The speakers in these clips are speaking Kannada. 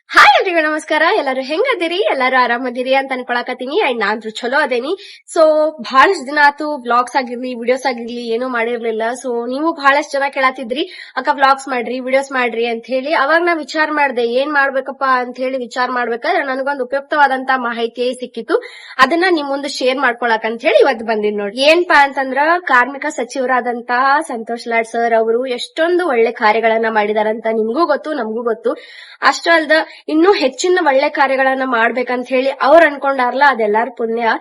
ಹಾಯ್ ಎಲ್ರಿಗೂ ನಮಸ್ಕಾರ. ಎಲ್ಲರೂ ಹೆಂಗದಿರಿ? ಎಲ್ಲರೂ ಆರಾಮದಿರಿ ಅಂತ ಅನ್ಕೊಳಕತ್ತೀನಿ. ಅಂಡ್ ನಾನ್ರು ಚಲೋ ಅದೇನಿ. ಸೊ ಬಹಳಷ್ಟು ದಿನ ಆತು ವ್ಲಾಗ್ಸ್ ಆಗಿರ್ಲಿ ವಿಡಿಯೋಸ್ ಆಗಿರ್ಲಿ ಏನೂ ಮಾಡಿರ್ಲಿಲ್ಲ. ಸೊ ನೀವು ಬಹಳಷ್ಟು ಜನ ಕೇಳತ್ತಿದ್ರಿ, ಅಕ್ಕ ವ್ಲಾಗ್ಸ್ ಮಾಡ್ರಿ ವಿಡಿಯೋಸ್ ಮಾಡ್ರಿ ಅಂತ ಹೇಳಿ. ಅವಾಗ ನಾ ವಿಚಾರ ಮಾಡ್ದೆ ಏನ್ ಮಾಡ್ಬೇಕಪ್ಪ ಅಂತ ಹೇಳಿ ವಿಚಾರ ಮಾಡ್ಬೇಕಾದ್ರೆ ನನಗೊಂದು ಉಪಯುಕ್ತವಾದಂತ ಮಾಹಿತಿ ಸಿಕ್ಕಿತ್ತು. ಅದನ್ನ ನಿಮ್ ಮುಂದೆ ಶೇರ್ ಮಾಡ್ಕೊಳಕ್ ಅಂತ ಹೇಳಿ ಇವತ್ತು ಬಂದಿದ್ ನೋಡಿ. ಏನ್ಪಾ ಅಂತಂದ್ರ ಕಾರ್ಮಿಕ ಸಚಿವರಾದಂತಹ ಸಂತೋಷ್ ಲಾಡ್ ಸರ್ ಅವರು ಎಷ್ಟೊಂದು ಒಳ್ಳೆ ಕಾರ್ಯಗಳನ್ನ ಮಾಡಿದಾರಂತ ನಿಮ್ಗೂ ಗೊತ್ತು, ನಮಗೂ ಗೊತ್ತು. ಅಷ್ಟೇ ಅಲ್ದ ಇನ್ನೂ ಹೆಚ್ಚಿನ ಒಳ್ಳೆ ಕಾರ್ಯಗಳನ್ನ ಮಾಡ್ಬೇಕಂತ ಹೇಳಿ ಅವ್ರ ಅನ್ಕೊಂಡಾರ್ಲ ಅದೆಲ್ಲಾರ ಪುಣ್ಯ.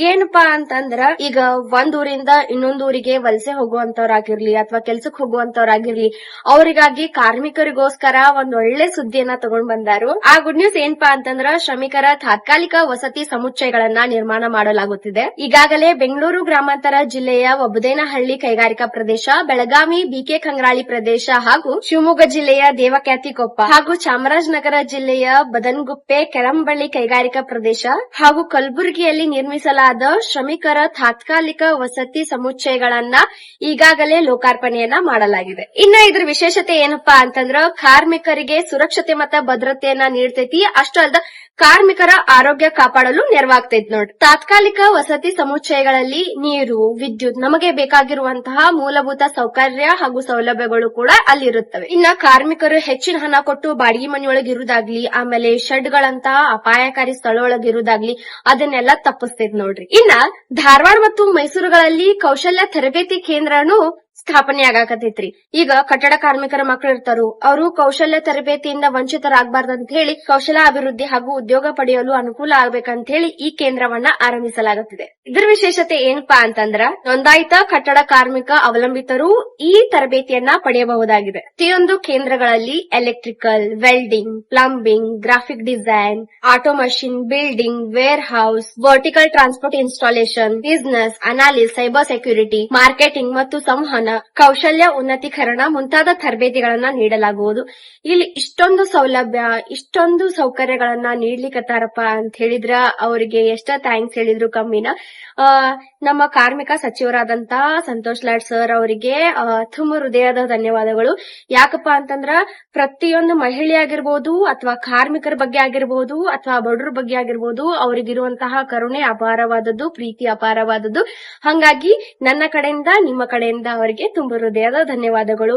ಏನಪ್ಪಾ ಅಂತಂದ್ರ ಈಗ ಒಂದ್ ಊರಿಂದ ಇನ್ನೊಂದ್ ಊರಿಗೆ ವಲಸೆ ಹೋಗುವಂತವ್ರಾಗಿರ್ಲಿ ಅಥವಾ ಕೆಲ್ಸಕ್ ಹೋಗುವಂತವ್ರಾಗಿರ್ಲಿ ಅವರಿಗಾಗಿ ಕಾರ್ಮಿಕರಿಗೋಸ್ಕರ ಒಂದ್ ಒಳ್ಳೆ ಸುದ್ದಿಯನ್ನ ತಗೊಂಡ್ ಬಂದಾರು. ಆ ಗುಡ್ ನ್ಯೂಸ್ ಏನಪ್ಪಾ ಅಂತಂದ್ರ ಶ್ರಮಿಕರ ತಾತ್ಕಾಲಿಕ ವಸತಿ ಸಮುಚ್ಚಯಗಳನ್ನ ನಿರ್ಮಾಣ ಮಾಡಲಾಗುತ್ತಿದೆ. ಈಗಾಗಲೇ ಬೆಂಗಳೂರು ಗ್ರಾಮಾಂತರ ಜಿಲ್ಲೆಯ ಒಬ್ಬದೇನಹಳ್ಳಿ ಕೈಗಾರಿಕಾ ಪ್ರದೇಶ, ಬೆಳಗಾವಿ ಬಿಕೆ ಕಂಗ್ರಾಳಿ ಪ್ರದೇಶ ಹಾಗೂ ಶಿವಮೊಗ್ಗ ಜಿಲ್ಲೆಯ ದೇವಕ್ಯಾತಿಕೊಪ್ಪ ಹಾಗೂ ಚಾಮರಾಜನಗರ ಜಿಲ್ಲೆಯ ಬದನ್ಗುಪ್ಪೆ ಕೆರಂಬಳ್ಳಿ ಕೈಗಾರಿಕಾ ಪ್ರದೇಶ ಹಾಗೂ ಕಲಬುರಗಿಯಲ್ಲಿ ನಿರ್ಮಿಸಲಾದ ಶ್ರಮಿಕರ ತಾತ್ಕಾಲಿಕ ವಸತಿ ಸಮುಚ್ಚಯಗಳನ್ನ ಈಗಾಗಲೇ ಲೋಕಾರ್ಪಣೆಯನ್ನ ಮಾಡಲಾಗಿದೆ. ಇನ್ನ ಇದ್ರ ವಿಶೇಷತೆ ಏನಪ್ಪಾ ಅಂತಂದ್ರ ಕಾರ್ಮಿಕರಿಗೆ ಸುರಕ್ಷತೆ ಮತ್ತು ಭದ್ರತೆಯನ್ನ ನೀಡ್ತೈತಿ. ಅಷ್ಟೇ ಅಲ್ದ ಕಾರ್ಮಿಕರ ಆರೋಗ್ಯ ಕಾಪಾಡಲು ನೆರವಾಗ್ತೈತಿ ನೋಡ್ರಿ. ತಾತ್ಕಾಲಿಕ ವಸತಿ ಸಮುಚ್ಚಯಗಳಲ್ಲಿ ನೀರು, ವಿದ್ಯುತ್, ನಮಗೆ ಬೇಕಾಗಿರುವಂತಹ ಮೂಲಭೂತ ಸೌಕರ್ಯ ಹಾಗೂ ಸೌಲಭ್ಯಗಳು ಕೂಡ ಅಲ್ಲಿರುತ್ತವೆ. ಇನ್ನ ಕಾರ್ಮಿಕರು ಹೆಚ್ಚಿನ ಹಣ ಕೊಟ್ಟು ಬಾಡಿಗೆ ಮನೆಯೊಳಗೆ ಇರುವುದಾಗ್ಲಿ, ಆಮೇಲೆ ಶೆಡ್ಗಳಂತಹ ಅಪಾಯಕಾರಿ ಸ್ಥಳೊಳಗಿರುವುದಾಗ್ಲಿ ಅದನ್ನೆಲ್ಲ ತಪ್ಪಿಸ್ತೈತಿ ನೋಡ್ರಿ. ಇನ್ನ ಧಾರವಾಡ ಮತ್ತು ಮೈಸೂರುಗಳಲ್ಲಿ ಕೌಶಲ್ಯ ತರಬೇತಿ ಕೇಂದ್ರನು ಸ್ಥಾಪನೆ ಆಗಾಕತೈತ್ರಿ. ಈಗ ಕಟ್ಟಡ ಕಾರ್ಮಿಕರ ಮಕ್ಕಳು ಇರ್ತಾರು, ಅವರು ಕೌಶಲ್ಯ ತರಬೇತಿಯಿಂದ ವಂಚಿತರಾಗಬಾರ್ದಂತ ಹೇಳಿ ಕೌಶಲ್ಯ ಅಭಿವೃದ್ಧಿ ಹಾಗೂ ಉದ್ಯೋಗ ಪಡೆಯಲು ಅನುಕೂಲ ಆಗ್ಬೇಕಂತ ಹೇಳಿ ಈ ಕೇಂದ್ರವನ್ನ ಆರಂಭಿಸಲಾಗುತ್ತಿದೆ. ಇದರ ವಿಶೇಷತೆ ಏನಪ್ಪಾ ಅಂತಂದ್ರ ನೋಂದಾಯಿತ ಕಟ್ಟಡ ಕಾರ್ಮಿಕ ಅವಲಂಬಿತರು ಈ ತರಬೇತಿಯನ್ನ ಪಡೆಯಬಹುದಾಗಿದೆ. ಪ್ರತಿಯೊಂದು ಕೇಂದ್ರಗಳಲ್ಲಿ electrical, welding, plumbing, graphic design, auto machine, building, warehouse, vertical transport installation, business analysis, cyber security, marketing ಮತ್ತು ಸಂವಹನ, ಕೌಶಲ್ಯ ಉನ್ನತೀಕರಣ ಮುಂತಾದ ತರಬೇತಿಗಳನ್ನ ನೀಡಲಾಗುವುದು. ಇಲ್ಲಿ ಇಷ್ಟೊಂದು ಸೌಲಭ್ಯ, ಇಷ್ಟೊಂದು ಸೌಕರ್ಯಗಳನ್ನ ನೀಡ್ಲಿಕ್ಕತ್ತಾರಪ್ಪ ಅಂತ ಹೇಳಿದ್ರ ಅವರಿಗೆ ಎಷ್ಟ ಥ್ಯಾಂಕ್ಸ್ ಹೇಳಿದ್ರು ಕಮ್ಮಿನ. ನಮ್ಮ ಕಾರ್ಮಿಕ ಸಚಿವರಾದಂತಹ ಸಂತೋಷ್ ಲಾಡ್ ಸರ್ ಅವರಿಗೆ ತುಂಬ ಹೃದಯದ ಧನ್ಯವಾದಗಳು. ಯಾಕಪ್ಪ ಅಂತಂದ್ರ ಪ್ರತಿಯೊಂದು ಮಹಿಳೆ ಆಗಿರ್ಬೋದು ಅಥವಾ ಕಾರ್ಮಿಕರ ಬಗ್ಗೆ ಆಗಿರ್ಬೋದು ಅಥವಾ ಬಡವರ ಬಗ್ಗೆ ಆಗಿರ್ಬೋದು ಅವರಿಗಿರುವಂತಹ ಕರುಣೆ ಅಪಾರವಾದದ್ದು, ಪ್ರೀತಿ ಅಪಾರವಾದದ್ದು. ಹಂಗಾಗಿ ನನ್ನ ಕಡೆಯಿಂದ ನಿಮ್ಮ ಕಡೆಯಿಂದ ಅವರಿಗೆ ತುಂಬ ಹೃದಯದ ಧನ್ಯವಾದಗಳು.